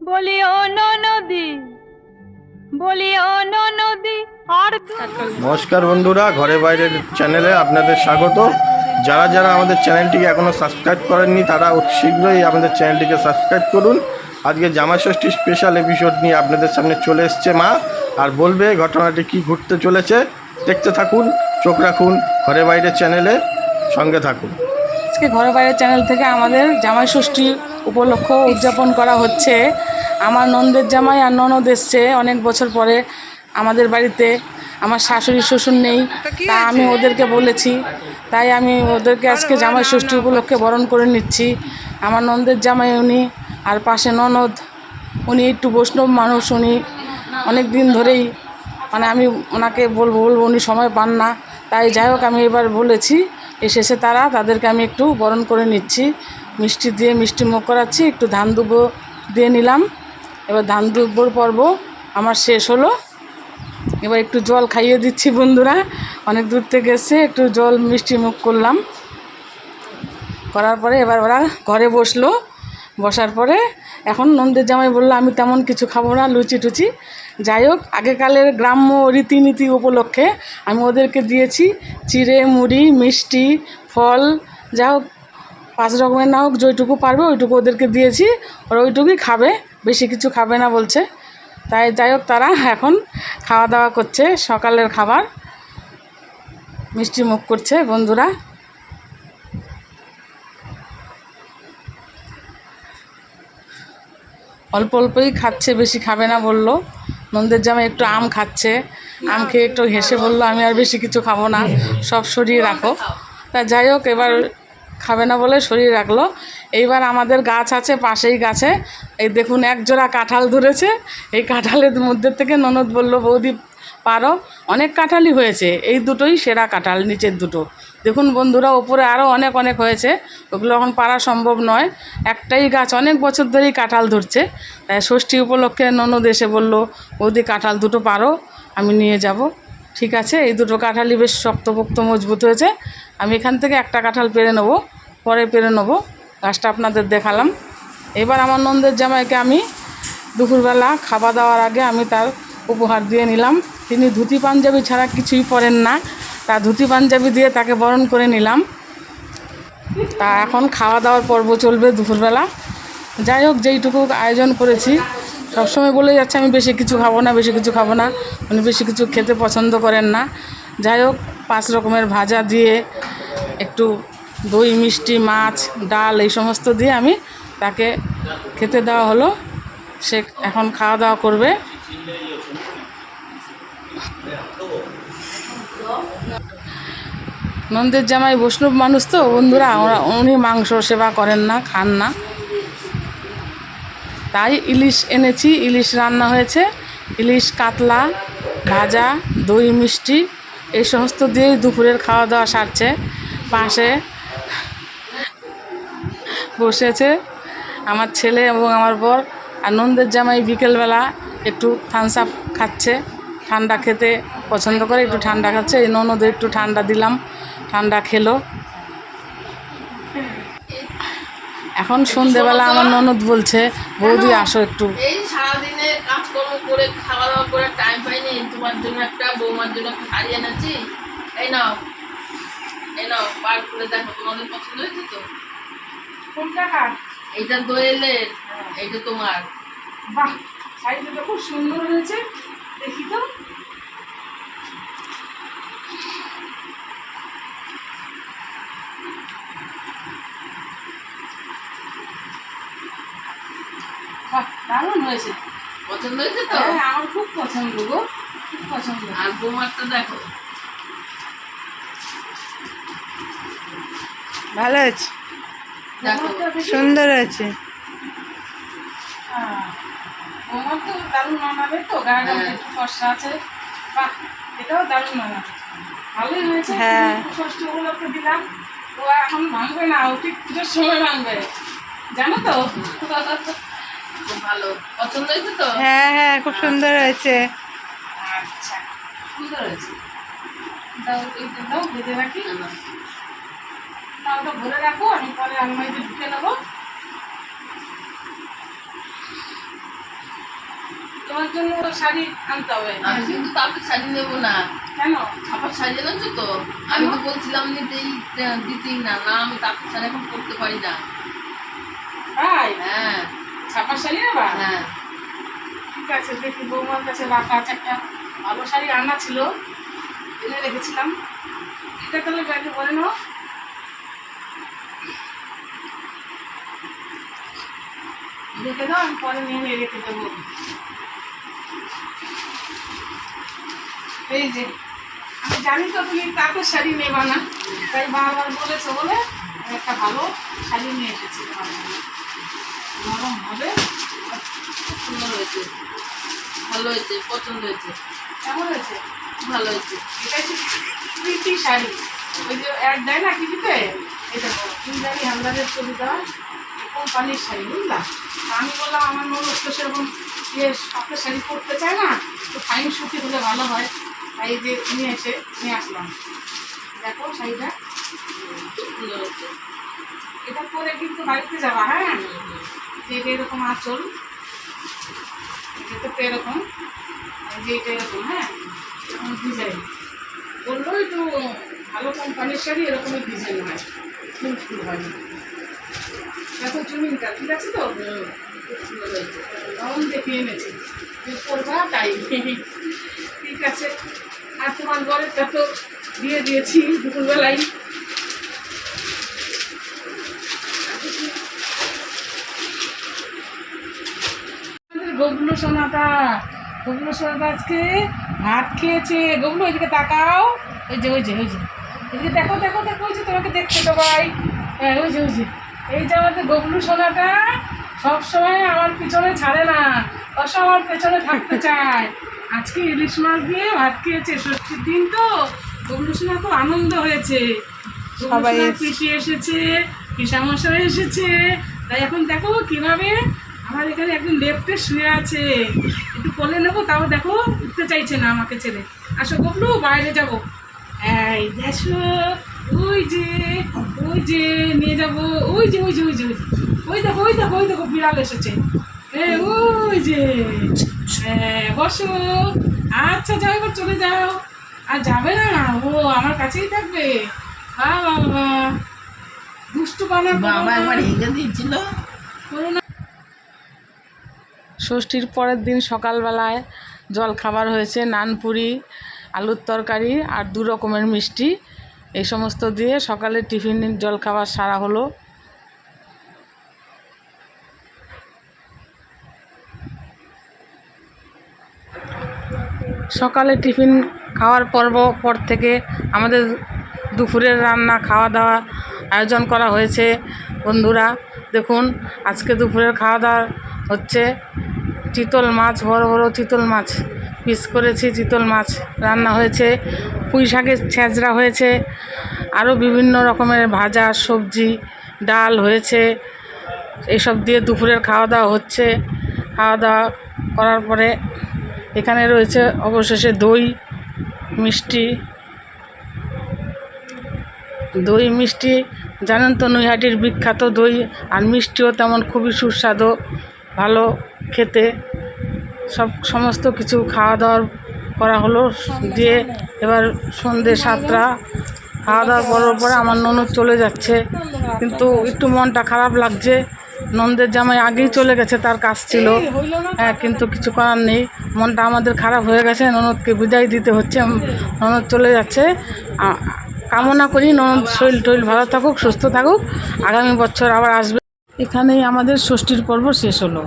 বলি ও ননদি, বলি ও ননদি আর নমস্কার বন্ধুরা, ঘরে বাইরের চ্যানেলে আপনাদের স্বাগত। যারা যারা আমাদের চ্যানেলটিকে এখনও সাবস্ক্রাইব করেননি তারা অতি শীঘ্রই আমাদের চ্যানেলটিকে সাবস্ক্রাইব করুন। আজকে জামাই ষষ্ঠী স্পেশাল এপিসোড নিয়ে আপনাদের সামনে চলে এসছে মা, আর বলবে ঘটনাটি কি ঘটতে চলেছে। দেখতে থাকুন, চোখ রাখুন ঘরে বাইরের চ্যানেলে, সঙ্গে থাকুন। আজকে ঘরে বাইরের চ্যানেল থেকে আমাদের জামাই ষষ্ঠী উপলক্ষ উদযাপন করা হচ্ছে। আমার ননদের জামাই আর ননদ এসছে অনেক বছর পরে আমাদের বাড়িতে। আমার শাশুড়ি শ্বশুর নেই, তা আমি ওদেরকে বলেছি, তাই আমি ওদেরকে আজকে জামাই ষষ্ঠী উপলক্ষে বরণ করে নিচ্ছি। আমার ননদের জামাই উনি, আর পাশে ননদ, উনি একটু বৈষ্ণব মানুষ। উনি অনেক দিন ধরেই আমি ওনাকে বলবো উনি সময় পান না, তাই যাই হোক আমি এবার বলেছি, এসেছে তারা, তাদেরকে আমি একটু বরণ করে নিচ্ছি। মিষ্টি দিয়ে মিষ্টি মুখ করাচ্ছি, একটু ধান দুব্বো দিয়ে নিলাম। এবার ধান দুব্বোর পর্ব আমার শেষ হলো। এবার একটু জল খাইয়ে দিচ্ছি বন্ধুরা, অনেক দূর থেকে এসে একটু জল মিষ্টি মুখ করলাম। করার পরে এবার ওরা ঘরে বসলো। বসার পরে এখন ননদের জামাই বললো আমি তেমন কিছু খাবো না, লুচি টুচি। যাই হোক, আগেকালের গ্রাম্য রীতিনীতি উপলক্ষে আমি ওদেরকে দিয়েছি চিড়ে মুড়ি মিষ্টি ফল, যা হোক 5 রকমের না হোক যেটুকু পারবে ওইটুকু ওদেরকে দিয়েছি। ওরা ওইটুকুই খাবে, বেশি কিছু খাবে না বলছে। তাই যাই হোক, তারা এখন খাওয়া দাওয়া করছে, সকালের খাবার মিষ্টি মুখ করছে বন্ধুরা। অল্প অল্পই খাচ্ছে, বেশি খাবে না বললো। ননদের জামাই একটু আম খাচ্ছে, আম খেয়ে একটু হেসে বললো আমি আর বেশি কিছু খাবো না, সব সরিয়ে রাখো। তা যাই হোক, এবার খাবে না বলে সরিয়ে রাখলো। এইবার আমাদের গাছ আছে, পাশেই গাছে এই দেখুন এক জোড়া কাঁঠাল ধরেছে। এই কাঁঠালের মধ্যে থেকে ননদ বললো বৌদি পারো, অনেক কাঁঠালই হয়েছে, এই দুটোই সেরা কাঁঠাল, নিচের দুটো দেখুন বন্ধুরা, ওপরে আরও অনেক অনেক হয়েছে, ওগুলো এখন পারা সম্ভব নয়। একটাই গাছ অনেক বছর ধরেই কাঁঠাল ধরছে। তাই ষষ্ঠী উপলক্ষে ননদ এসে বললো বৌদি কাঁঠাল দুটো পারো, আমি নিয়ে যাব। ঠিক আছে, এই দুটো কাঁঠালই বেশ শক্তপোক্ত মজবুত হয়েছে। আমি এখান থেকে একটা কাঁঠাল পেরে নেবো, পরে পেরে নেবো, গাছটা আপনাদের দেখালাম। এবার আমার ননদের জামাইকে আমি দুপুরবেলা খাওয়া দাওয়ার আগে আমি তার উপহার দিয়ে নিলাম। তিনি ধুতি পাঞ্জাবি ছাড়া কিছুই পরেন না, তা ধুতি পাঞ্জাবি দিয়ে তাকে বরণ করে নিলাম। তা এখন খাওয়া দাওয়ার পর্ব চলবে দুপুরবেলা। যাই হোক, যেইটুকু আয়োজন করেছি, সবসময় বলে যাচ্ছে আমি বেশি কিছু খাবো না, বেশি কিছু খাবো না, উনি বেশি কিছু খেতে পছন্দ করেন না। যাই হোক, 5 রকমের ভাজা দিয়ে একটু দই মিষ্টি মাছ ডাল এই সমস্ত দিয়ে আমি তাকে খেতে দেওয়া হলো। সে এখন খাওয়া দাওয়া করবে। ননদের জামাই বৈষ্ণব মানুষ তো বন্ধুরা, উনি মাংস সেবা করেন না, খান না। তাই ইলিশ এনেছি, ইলিশ রান্না হয়েছে, ইলিশ কাতলা ভাজা দই মিষ্টি এই সমস্ত দিয়েই দুপুরের খাওয়া দাওয়া সারছে। পাশে বসেছে আমার ছেলে এবং আমার বর। আর ননদের জামাই বিকেলবেলা একটু থামস আপ খাচ্ছে, ঠান্ডা খেতে পছন্দ করে, একটু ঠান্ডা খাচ্ছে। এই ননদের একটু ঠান্ডা দিলাম, ঠান্ডা খেলো। এখন সন্ধেবেলা আমার ননদ বলছে বৌদি আসো একটু। এই সারাদিনে কাজকর্ম করে খাওয়া দাওয়া করে টাইম পাইনি, তোমার জন্য একটা বৌমার জন্য একটা শাড়ি এনেছি, এই নাও এই নাও, পার করে দেখো তোমাদের পছন্দ হয়েছে তো। কোনটা কার? এইটা দোয়েলের, এইটা তোমার। বাহ, শাড়িটা তো খুব সুন্দর হয়েছে, দেখি তো। বাহ, দারুণ হয়েছে, পছন্দ হয়েছে তো? হ্যাঁ আমার খুব পছন্দ গো, খুব পছন্দ। আর বৌমারটা দেখো, ভালো আছে, দেখো সুন্দর আছে। আমার তো দারুণ মানাবে তো, গায়ের রঙটা একটু ফর্সা আছে। বাহ, এটাও দারুণ মানাবে, ভালোই হয়েছে। হ্যাঁ। ষষ্ঠী উপলক্ষে দিলাম, ও এখন ভাঙবে না, ও ঠিক পুজোর সময় ভাঙবে, জানো তো। খুব ভালো, পছন্দ হয়েছে তো? হ্যাঁ হ্যাঁ, খুব সুন্দর হয়েছে। আচ্ছা, সুন্দর হয়েছে। দাও, এইটা দাও, বেঁধে রাখি। না, ওটা ভরে রাখো, আমি পরে আলমারিতে ঢুকে নেবো। তোমার জন্য শাড়ি আনতে হবে। আমি কিন্তু তাদের শাড়ি নেবো না। কেন? ছাপার শাড়ি এনেছো তো? আমি তো বলছিলাম দিতেই না। না, আমি তাদের শাড়ি এখন পরতে পারি না। তাই? হ্যাঁ ছাপার শাড়ি নেবা? হ্যাঁ। ঠিক আছে, দেখি বৌমার কাছে রাখা আছে, একটা ভালো শাড়ি আনা ছিল, এনে রেখেছিলাম। এটা তাহলে ব্যাগে ভরে নাও। রেখে দাও, আমি পরে নিয়ে রেখে দেবো। এই যে আমি জানি তো তুমি তাঁতের শাড়ি নেবা না, তাই বারবার বলেছো বলে আমি একটা ভালো শাড়ি নিয়ে এসেছি তোমার জন্য। নরম হবে, খুব সুন্দর হয়েছে, ভালো হয়েছে, পছন্দ হয়েছে। কেমন হয়েছে? ভালো হয়েছে। এটা হচ্ছে প্রীতি শাড়ি, ওই যে এক দেয় না টিভিতে, এটা ইন্দ্রাণী হালদারের ছবি দেওয়া কোম্পানির শাড়ি, বুঝলা? আমি বললাম আমার ননদ তো সেরকম পাতের শাড়ি পরতে চায় না, তো ফাইন সুতি হলে ভালো হয়, তাই যে নিয়ে আসলাম। দেখো শাড়িটা খুব সুন্দর হয়েছে। এটা পরে কিন্তু বাড়িতে যাবা, হ্যাঁ? যে এটা এরকম আঁচল, এটা তো এরকম, যে এটা এরকম, হ্যাঁ, এরকম ডিজাইন বললো একটু ভালো কোম্পানির শাড়ি এরকমই ডিজাইন হয়, ফুল হয় না। দেখো চুমিনটা ঠিক আছে তো? খুব সুন্দর হয়েছে। তখন দেখে এনেছি করবা তাই। ঠিক আছে, আর তোমার ঘরেরটা তো দিয়ে দিয়েছি দুপুরবেলায়। গবলু সোনাটা আজকে ভাত খেয়েছে। গবলু ওইদিকে তাকাও, ওই যে এদিকে দেখো, ওই যে তোমাকে দেখছে সবাই। হ্যাঁ, ওই যে এই যে আমাদের গবলু সোনাটা সবসময় আমার পিছনে ছাড়ে না, সব আমার পেছনে থাকতে চায়। আজকে ইলিশ মাছ দিয়ে ভাত খেয়েছে, ষষ্ঠীর দিন তো। গবলু সোনা খুব আনন্দ হয়েছে, সবাই পিসি এসেছে, পিসামশাই এসেছে, তাই এখন দেখো কিভাবে আমার এখানে একদম লেফটে শুয়ে আছে। একটু কোলে নেবো, তাও দেখো উঠতে চাইছে না আমাকে ছেড়ে। আসো গবলু, বাইরে যাবো। এই দেখো, ওই যে নিয়ে যাবো, ওই দেখো বিড়াল এসেছে। ওই যে, হ্যাঁ বসো। আচ্ছা যাও, এবার চলে যাও। আর যাবে না, ও আমার কাছেই থাকবে। বাবা দুষ্টু বাবা একবার এগিয়ে দিয়েছিল। ষষ্ঠীর পরের দিন সকালবেলায় জল খাবার হয়েছে, নানপুরি, আলুর তরকারি আর 2 রকমের মিষ্টি, এই সমস্ত দিয়ে সকালে টিফিন জল খাবার সারা হলো। সকালে টিফিন খাওয়ার পর থেকে আমাদের দুপুরের রান্না খাওয়া দাওয়া আয়োজন করা হয়েছে। বন্ধুরা দেখুন, আজকে দুপুরের খাওয়া দাওয়া হচ্ছে চিতল মাছ, বড় চিতল মাছ পিস করেছি, চিতল মাছ রান্না হয়েছে, পুঁই শাকের ছেঁচড়া হয়েছে, আরও বিভিন্ন রকমের ভাজা, সবজি, ডাল হয়েছে। এসব দিয়ে দুপুরের খাওয়া দাওয়া হচ্ছে। খাওয়া দাওয়া করার পরে এখানে রয়েছে অবশেষে দই মিষ্টি। জানেন তো নৈহাটির বিখ্যাত দই আর মিষ্টিও তেমন খুবই সুস্বাদু, ভালো খেতে। সমস্ত কিছু খাওয়া দাওয়া করা হলো, দিয়ে এবার সন্ধ্যে 7টা খাওয়া দাওয়া করার পরে আমার ননদ চলে যাচ্ছে, কিন্তু একটু মনটা খারাপ লাগছে। ননদের জামাই আগেই চলে গেছে, তার কাজ ছিল, হ্যাঁ, কিন্তু কিছু করার নেই, মনটা আমাদের খারাপ হয়ে গেছে। ননদকে বিদায় দিতে হচ্ছে, ননদ চলে যাচ্ছে। কামনা করি ননদ শরীর ভালো থাকুক, সুস্থ থাকুক, আগামী বছর আবার আসবে। এখানেই আমাদের ষষ্ঠীর পর্ব শেষ হলো।